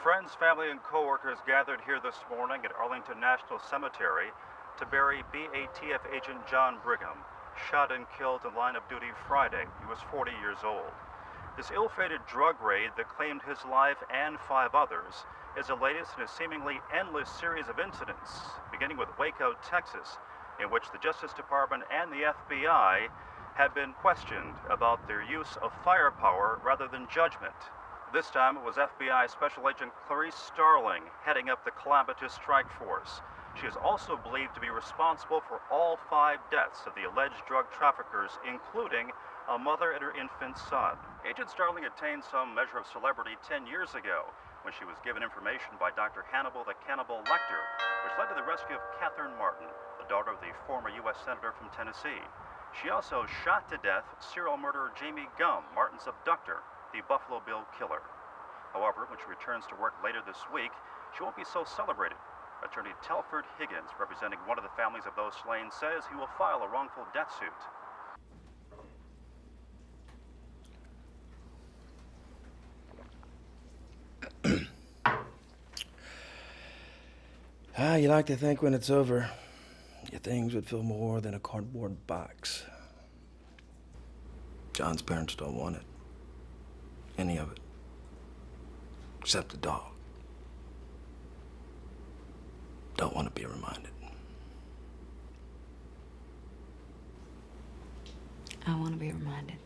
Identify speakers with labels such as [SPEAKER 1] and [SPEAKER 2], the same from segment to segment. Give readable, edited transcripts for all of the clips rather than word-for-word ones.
[SPEAKER 1] Friends, family, and co-workers gathered here this morning at Arlington National Cemetery to bury BATF agent John Brigham, shot and killed in line of duty Friday. He was 40 years old. This ill-fated drug raid that claimed his life and 5 others is the latest in a seemingly endless series of incidents, beginning with Waco, Texas, in which the Justice Department and the FBI have been questioned about their use of firepower rather than judgment. This time it was FBI Special Agent Clarice Starling heading up the Calamitous Strike Force. She is also believed to be responsible for all 5 deaths of the alleged drug traffickers, including a mother and her infant son. Agent Starling attained some measure of celebrity 10 years ago when she was given information by Dr. Hannibal the Cannibal Lecter, which led to the rescue of Catherine Martin, the daughter of the former U.S. Senator from Tennessee. She also shot to death serial murderer Jamie Gum, Martin's abductor, the Buffalo Bill killer. However, when she returns to work later this week, she won't be so celebrated. Attorney Telford Higgins, representing one of the families of those slain, says he will file a wrongful death suit.
[SPEAKER 2] You like to think when it's over, your things would feel more than a cardboard box. John's parents don't want it. Any of it. Except the dog. Don't want to be reminded.
[SPEAKER 3] I want to be reminded.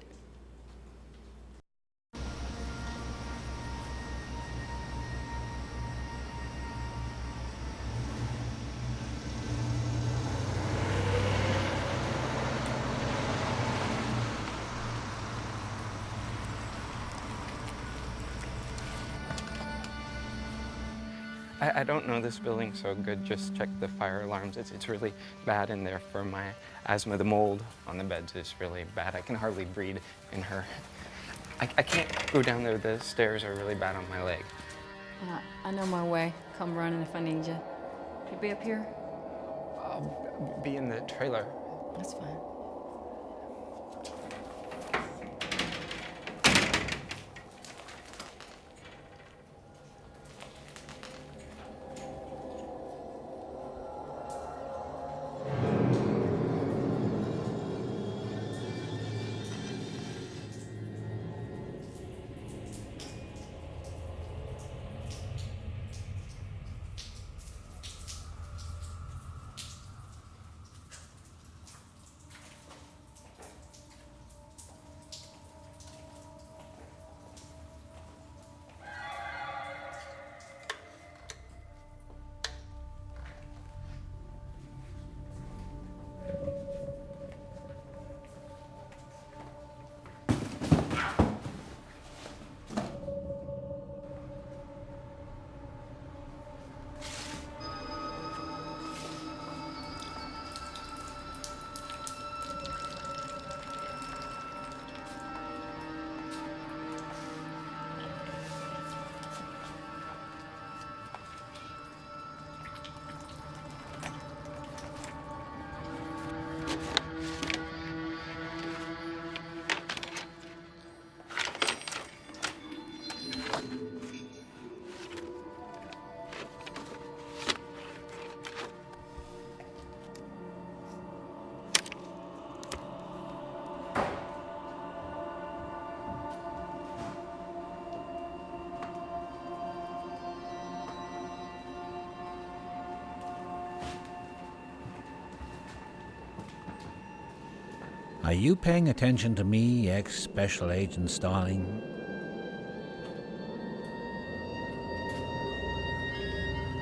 [SPEAKER 4] I don't know this building so good. Just check the fire alarms. It's really bad in there for my asthma. The mold on the beds is really bad. I can hardly breathe in her. I can't go down there. The stairs are really bad on my leg.
[SPEAKER 3] I know my way. Come running if I need you. You be up here?
[SPEAKER 4] I'll be in the trailer.
[SPEAKER 3] That's fine.
[SPEAKER 5] Are you paying attention to me, ex-Special Agent Starling?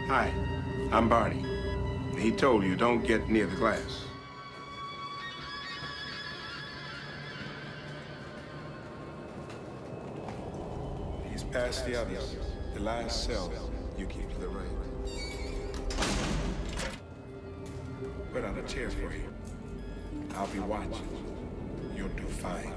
[SPEAKER 6] Hi, I'm Barney. He told you don't get near the glass. He's past the others. The last cell, you keep to the right. Put on a chair for you. I'll be watching. You'll do fine.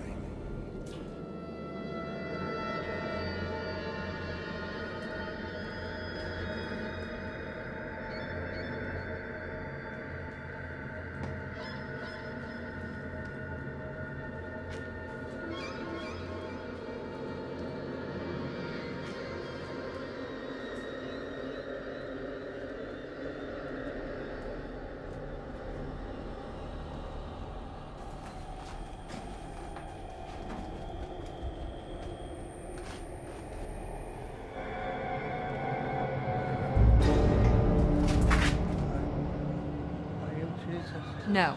[SPEAKER 3] No.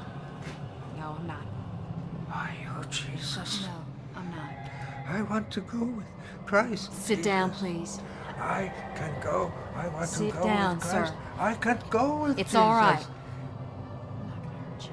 [SPEAKER 3] No, I'm not.
[SPEAKER 7] Are you Jesus?
[SPEAKER 3] No, I'm not.
[SPEAKER 7] I want to go with Christ.
[SPEAKER 3] Sit down, please.
[SPEAKER 7] I can go. I want
[SPEAKER 3] Sit
[SPEAKER 7] to go
[SPEAKER 3] down,
[SPEAKER 7] with Christ.
[SPEAKER 3] sir.
[SPEAKER 7] I can go with
[SPEAKER 3] It's
[SPEAKER 7] Jesus.
[SPEAKER 3] all right. I'm not gonna hurt you.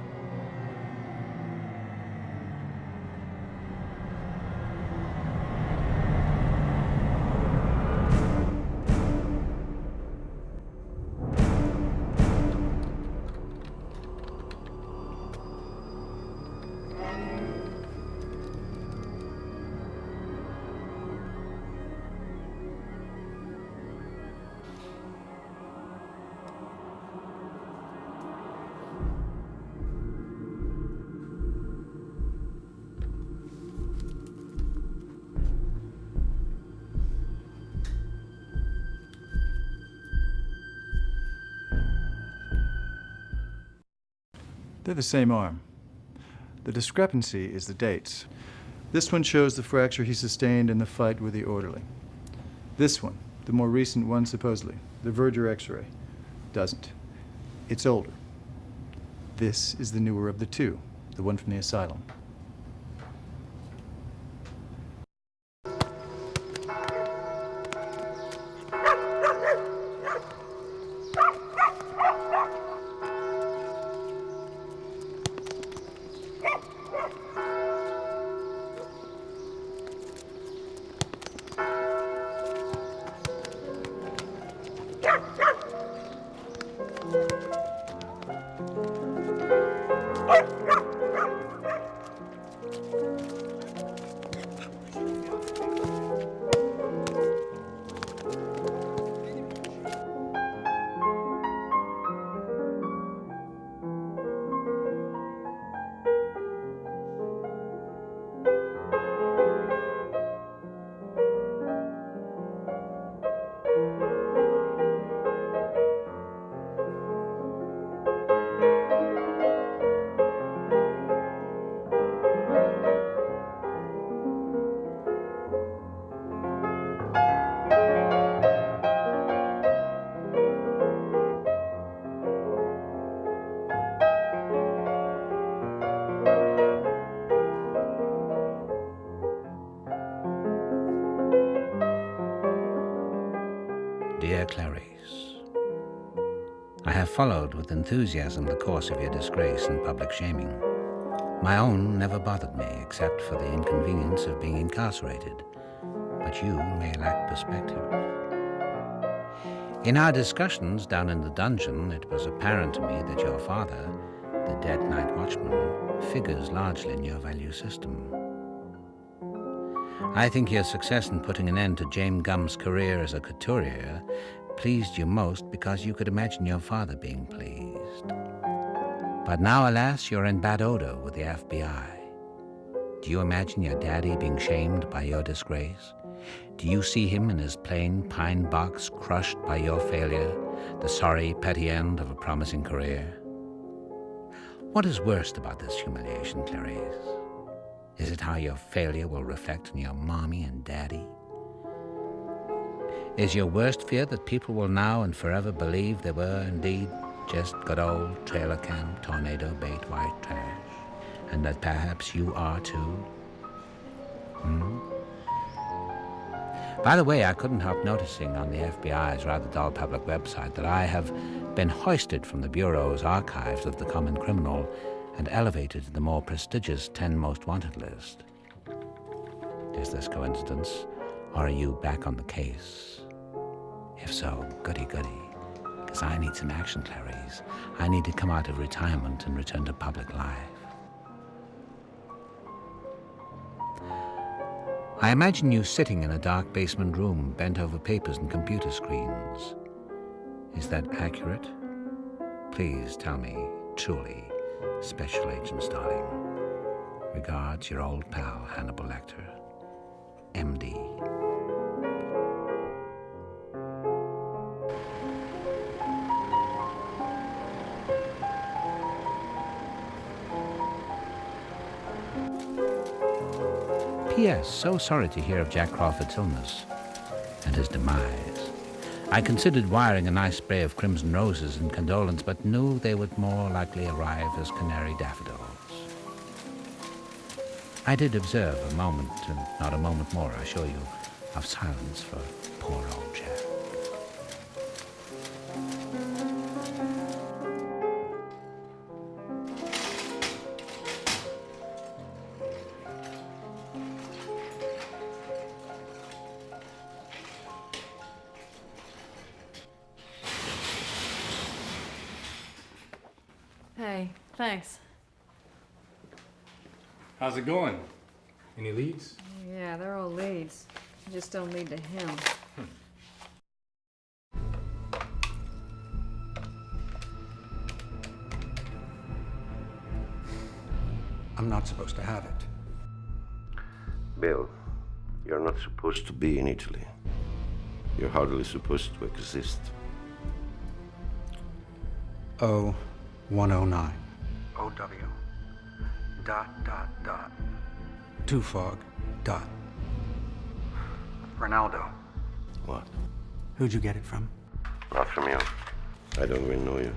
[SPEAKER 1] They're the same arm. The discrepancy is the dates. This one shows the fracture he sustained in the fight with the orderly. This one, the more recent one supposedly, the Verger X-ray, doesn't. It's older. This is the newer of the two, the one from the asylum.
[SPEAKER 5] Dear Clarice, I have followed with enthusiasm the course of your disgrace and public shaming. My own never bothered me, except for the inconvenience of being incarcerated, but you may lack perspective. In our discussions down in the dungeon, it was apparent to me that your father, the dead night watchman, figures largely in your value system. I think your success in putting an end to James Gumb's career as a couturier pleased you most because you could imagine your father being pleased. But now, alas, you're in bad odor with the FBI. Do you imagine your daddy being shamed by your disgrace? Do you see him in his plain pine box crushed by your failure, the sorry, petty end of a promising career? What is worst about this humiliation, Clarice? Is it how your failure will reflect on your mommy and daddy? Is your worst fear that people will now and forever believe they were indeed just good old trailer camp, tornado bait, white trash, and that perhaps you are too? By the way, I couldn't help noticing on the FBI's rather dull public website that I have been hoisted from the Bureau's archives of the common criminal and elevated to the more prestigious 10 most wanted list. Is this coincidence, or are you back on the case? If so, goody goody, because I need some action, Clarice. I need to come out of retirement and return to public life. I imagine you sitting in a dark basement room, bent over papers and computer screens. Is that accurate? Please tell me, truly, Special Agent Starling. Regards, your old pal, Hannibal Lecter, MD. P.S. So sorry to hear of Jack Crawford's illness and his demise. I considered wiring a nice spray of crimson roses in condolence, but knew they would more likely arrive as canary daffodils. I did observe a moment, and not a moment more, I assure you, of silence for poor old chap.
[SPEAKER 3] Hey, thanks.
[SPEAKER 8] How's it going? Any leads?
[SPEAKER 3] Yeah, they're all leads. They just don't lead to him.
[SPEAKER 7] I'm not supposed to have it.
[SPEAKER 9] Bill, you're not supposed to be in Italy. You're hardly supposed to exist.
[SPEAKER 7] O109. OW. ... Tufog. ... Ronaldo.
[SPEAKER 9] What?
[SPEAKER 7] Who'd you get it from?
[SPEAKER 9] Not from you. I don't even know you.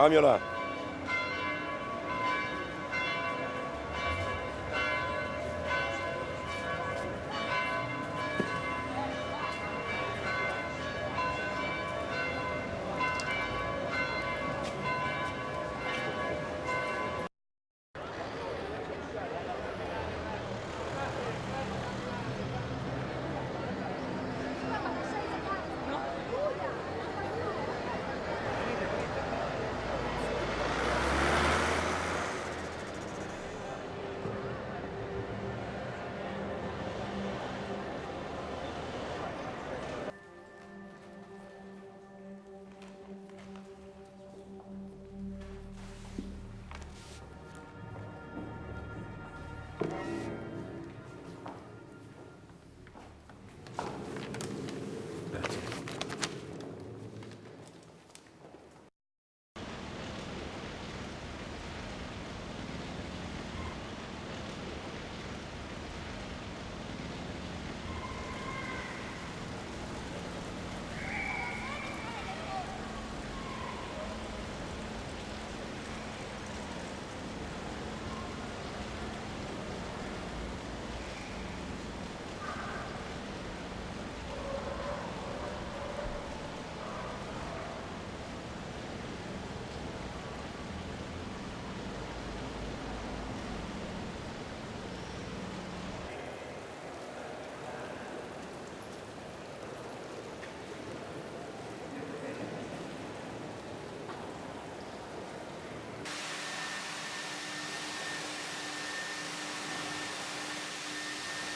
[SPEAKER 9] Romula.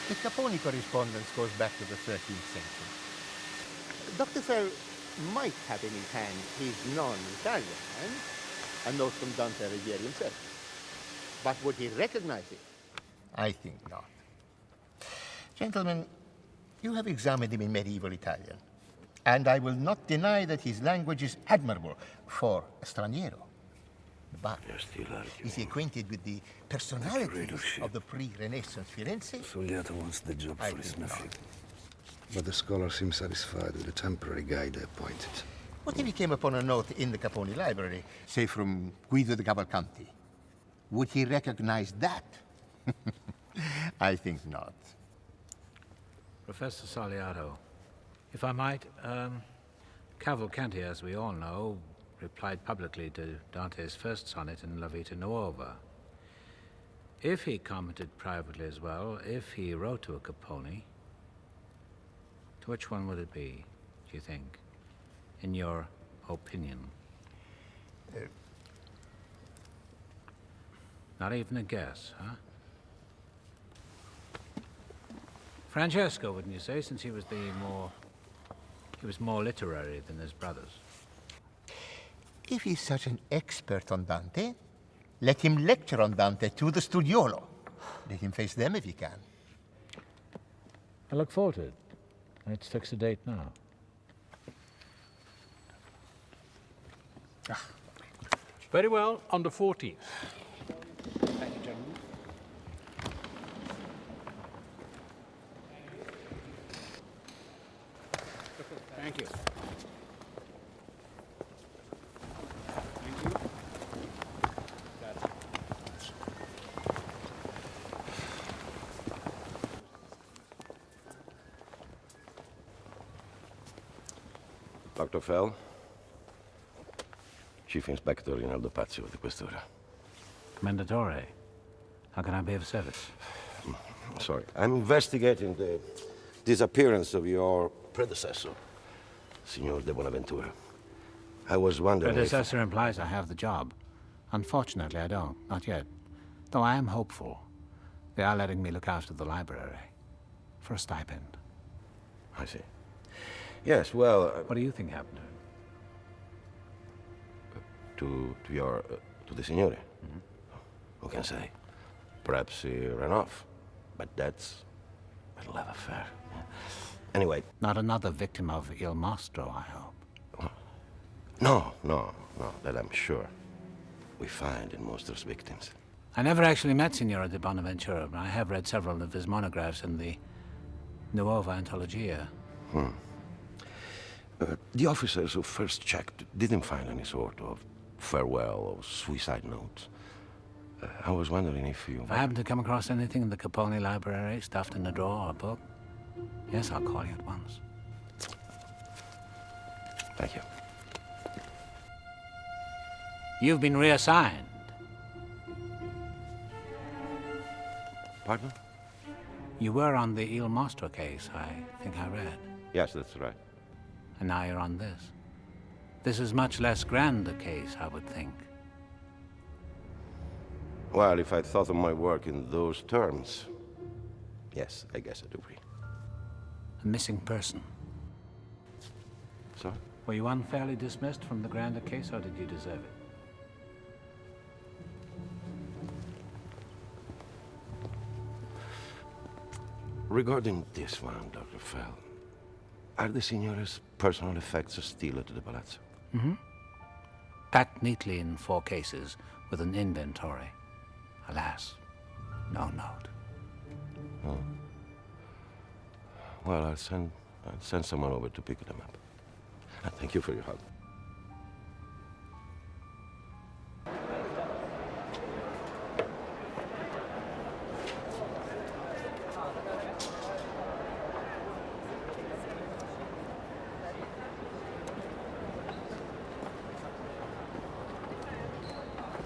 [SPEAKER 10] The Capone correspondence goes back to the 13th century. Dr. Fell might have in his hand his non-Italian hand, a note from Dante Alighieri himself. But would he recognize it? I think not. Gentlemen, you have examined him in medieval Italian, and I will not deny that his language is admirable for a straniero. But is he acquainted with the personalities of the pre-Renaissance Firenze?
[SPEAKER 2] Sogliato wants the job for his nephew.
[SPEAKER 11] But the scholar seems satisfied with the temporary guide they appointed.
[SPEAKER 10] What if he came upon a note in the Capone library, say from Guido de Cavalcanti? Would he recognize that? I think not.
[SPEAKER 5] Professor Soliato, if I might, Cavalcanti, as we all know, replied publicly to Dante's first sonnet in La Vita Nuova. If he commented privately as well, if he wrote to a Capone, to which one would it be, do you think, in your opinion. Not even a guess, huh? Francesco, wouldn't you say, since he was more literary than his brothers?
[SPEAKER 10] If he's such an expert on Dante, let him lecture on Dante to the studiolo. Let him face them if he can.
[SPEAKER 12] I look forward to it. Let's fix a date now. Very well, on the 14th.
[SPEAKER 5] Thank you, gentlemen.
[SPEAKER 12] Thank you.
[SPEAKER 9] Dr. Fell, Chief Inspector Rinaldo Pazzi of the Questura.
[SPEAKER 5] Commendatore, how can I be of service?
[SPEAKER 9] Sorry, I'm investigating the disappearance of your predecessor, Signor de Bonaventura. I was wondering
[SPEAKER 5] Predecessor implies I have the job. Unfortunately, I don't. Not yet. Though I am hopeful. They are letting me look after the library. For a stipend.
[SPEAKER 9] I see. Yes, well...
[SPEAKER 5] what do you think happened to him?
[SPEAKER 9] To the Signore?
[SPEAKER 5] Mm-hmm.
[SPEAKER 9] Who can say? Perhaps he ran off. But that's a love affair. Anyway...
[SPEAKER 5] Not another victim of Il Mostro, I hope.
[SPEAKER 9] No, that I'm sure we find in Mostro's victims.
[SPEAKER 5] I never actually met Signora de Bonaventura, but I have read several of his monographs in the Nuova Antologia.
[SPEAKER 9] The officers who first checked didn't find any sort of farewell or suicide notes. I was wondering if you...
[SPEAKER 5] If I happen to come across anything in the Capone library, stuffed in a drawer or a book, yes, I'll call you at once.
[SPEAKER 9] Thank you.
[SPEAKER 5] You've been reassigned.
[SPEAKER 9] Pardon?
[SPEAKER 5] You were on the Il Mostro case, I think I read.
[SPEAKER 9] Yes, that's right.
[SPEAKER 5] And now you're on this. This is much less grand a case, I would think.
[SPEAKER 9] Well, if I thought of my work in those terms, yes, I guess I'd agree.
[SPEAKER 5] A missing person.
[SPEAKER 9] Sorry?
[SPEAKER 5] Were you unfairly dismissed from the grander case, or did you deserve it?
[SPEAKER 9] Regarding this one, Dr. Fell, are the Signore's personal effects still at the Palazzo?
[SPEAKER 5] Mm-hmm. Packed neatly in 4 cases with an inventory. Alas, no note.
[SPEAKER 9] Oh. Well, I'll send someone over to pick them up. Thank you for your help.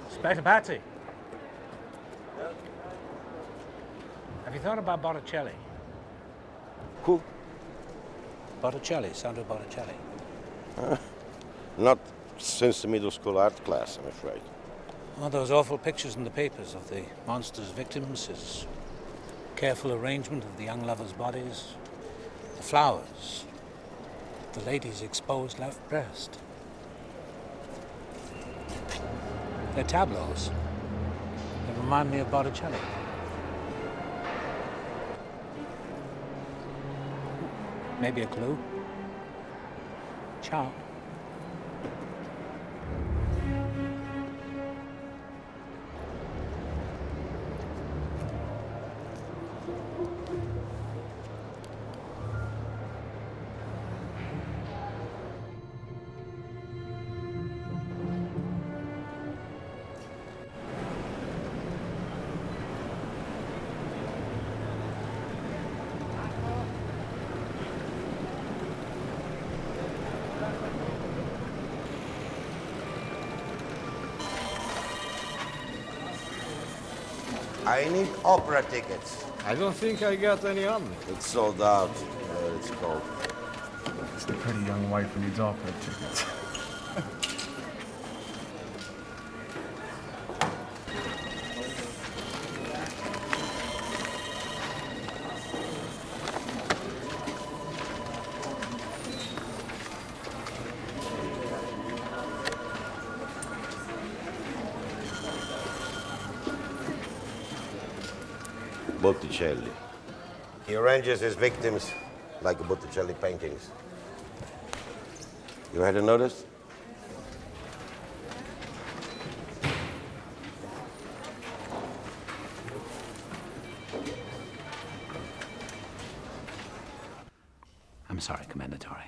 [SPEAKER 12] Inspector Pazzi. Have you thought about Botticelli?
[SPEAKER 9] Who?
[SPEAKER 5] Botticelli, Sandro Botticelli.
[SPEAKER 9] Not since the middle school art class, I'm afraid.
[SPEAKER 5] Well, those awful pictures in the papers of the monster's victims, his careful arrangement of the young lovers' bodies, the flowers, the lady's exposed left breast. They're tableaus. They remind me of Botticelli. Maybe a clue? Ciao.
[SPEAKER 9] I need opera tickets.
[SPEAKER 2] I don't think I got any on me.
[SPEAKER 9] It's sold out. It's cold.
[SPEAKER 2] It's the pretty young wife who needs opera tickets.
[SPEAKER 9] Botticelli. He arranges his victims like Botticelli paintings. You hadn't noticed?
[SPEAKER 5] I'm sorry, Commendatore.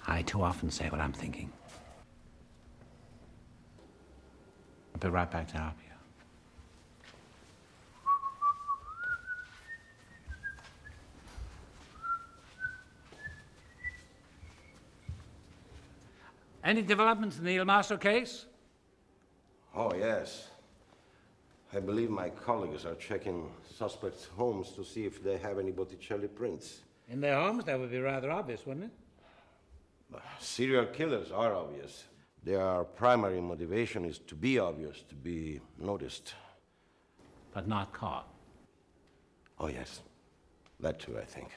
[SPEAKER 5] I too often say what I'm thinking. I'll be right back to help you.
[SPEAKER 12] Any developments in the Il Mastro case?
[SPEAKER 9] Oh, yes. I believe my colleagues are checking suspects' homes to see if they have any Botticelli prints.
[SPEAKER 12] In their homes, that would be rather obvious, wouldn't it?
[SPEAKER 9] Serial killers are obvious. Their primary motivation is to be obvious, to be noticed.
[SPEAKER 12] But not caught.
[SPEAKER 9] Oh, yes. That too, I think.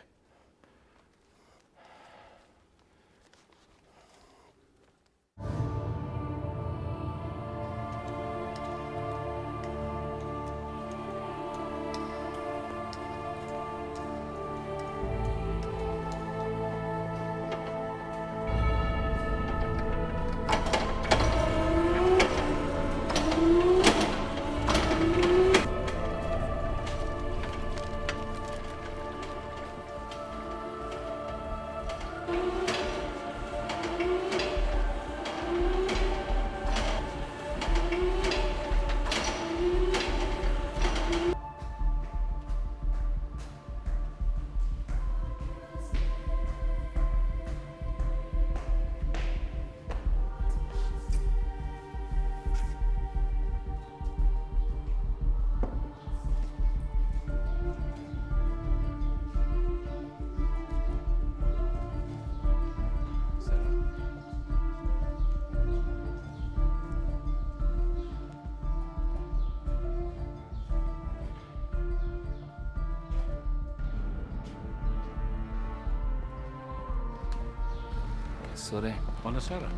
[SPEAKER 12] Buonasera.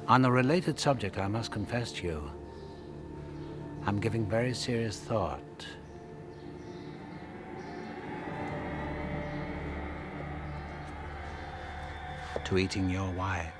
[SPEAKER 5] On a related subject, I must confess to you, I'm giving very serious thought to eating your wife.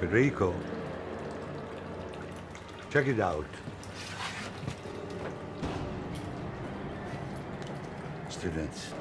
[SPEAKER 11] Federico, check it out. Students.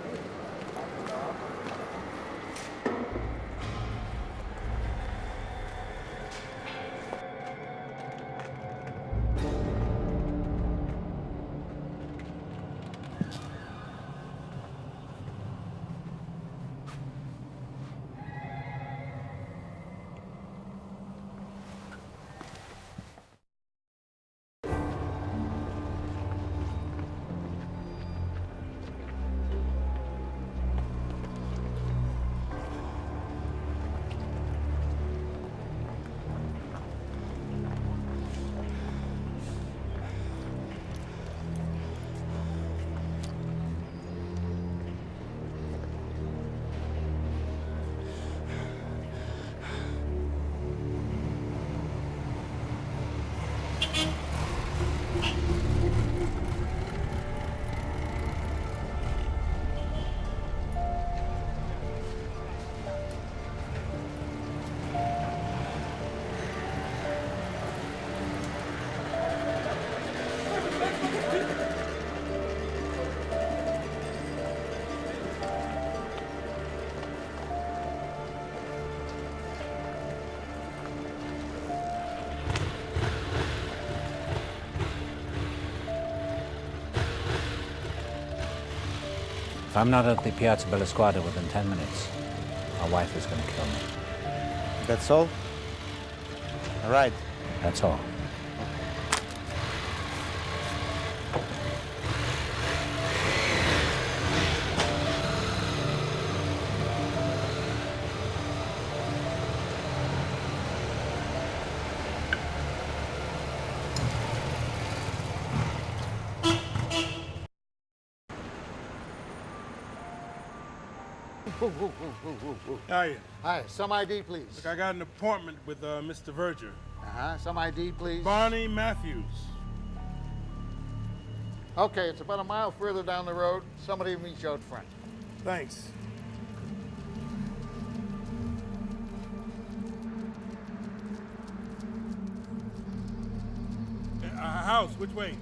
[SPEAKER 12] If I'm not at the Piazza Bella Squadra within 10 minutes, my wife is going to kill me.
[SPEAKER 10] That's all? All right.
[SPEAKER 12] That's all.
[SPEAKER 13] Hiya.
[SPEAKER 10] Hi, some ID, please.
[SPEAKER 13] Look, I got an appointment with Mr. Verger.
[SPEAKER 10] Some ID, please.
[SPEAKER 13] Barney Matthews.
[SPEAKER 10] Okay, it's about a mile further down the road. Somebody will meet you out front.
[SPEAKER 13] Thanks. House, which way?